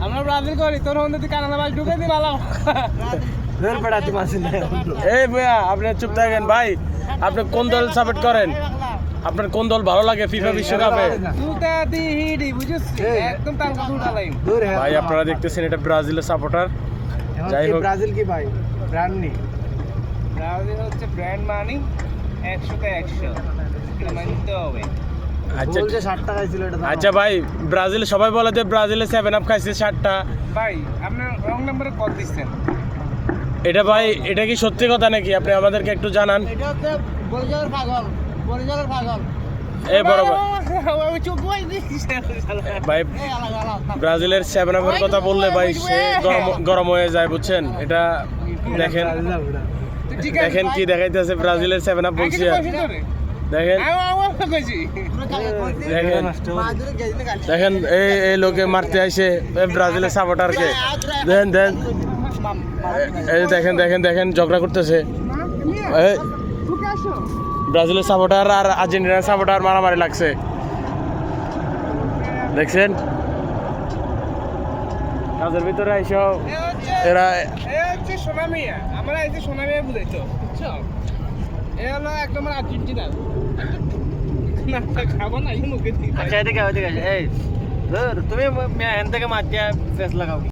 আমরা ব্রাজিল করি তোর হন্দে তুই কানাডা বাস ঢুকে দি ভালো ধর পড়াতে মাসি না এই ভাইয়া আপনি চুপ থাকেন ভাই। আপনি কোন দল সাপোর্ট করেন? আপনার কোন দল ভালো লাগে ফিফা বিশ্বকাপে? তুতা দি হিডি বুঝছিস একদম টাঙ্গা তুটা লাইম দূর হে ভাই আপনারা দেখতেছেন এটা ব্রাজিলের সাপোর্টার। যাই হোক ব্রাজিল কি ভাই ব্র্যান্ড নি ব্রাজিল হচ্ছে ব্র্যান্ড মানি 100তে 100 এটা মানতে হবে। আচ্ছা বলছে 60 টাকা ছিল এটা আচ্ছা ভাই ব্রাজিল সবাই বলে যে ব্রাজিলে 7 আপ খাইছে 60টা। ভাই আপনার রং নাম্বারে কল দিচ্ছেন এটা ভাই এটা কি সত্যি কথা নাকি? আপনি আমাদেরকে একটু জানান। এটা হচ্ছে বরিশালের পাগল বরিশালের পাগল এই বরাবর আমি চুপ হয়ে দিছি ভাই এই আলাদা আলাদা ব্রাজিলের 7 আপের কথা বললে ভাই সে গরম হয়ে যায় বুঝছেন। এটা দেখেন ঠিক দেখেন কি দেখাইতেছে ব্রাজিলের 7 আপ বলছি আর। দেখেন দেখেন দেখেন এই লোকে মারতে আইছে এই ব্রাজিলের সাপোর্টারকে। দেখেন দেখেন এই দেখেন দেখেন দেখেন ঝগড়া করতেছে। এই ব্রাজিলের সাপোর্টার আর আর্জেন্টিনার সাপোর্টার মারামারি লাগছে দেখছেন। কাজের ভিতরে আইসো এরা হচ্ছে সোনামিয়া আমরা এই যে সোনামিয়া বুঝাইতো বুঝছো এ হলো একদম আর্জেন্টিনা না খাবো না এই মুখে আচ্ছা এদিকে এই ধর তুমি এখান থেকে মাটিয়া ফেস লাগাও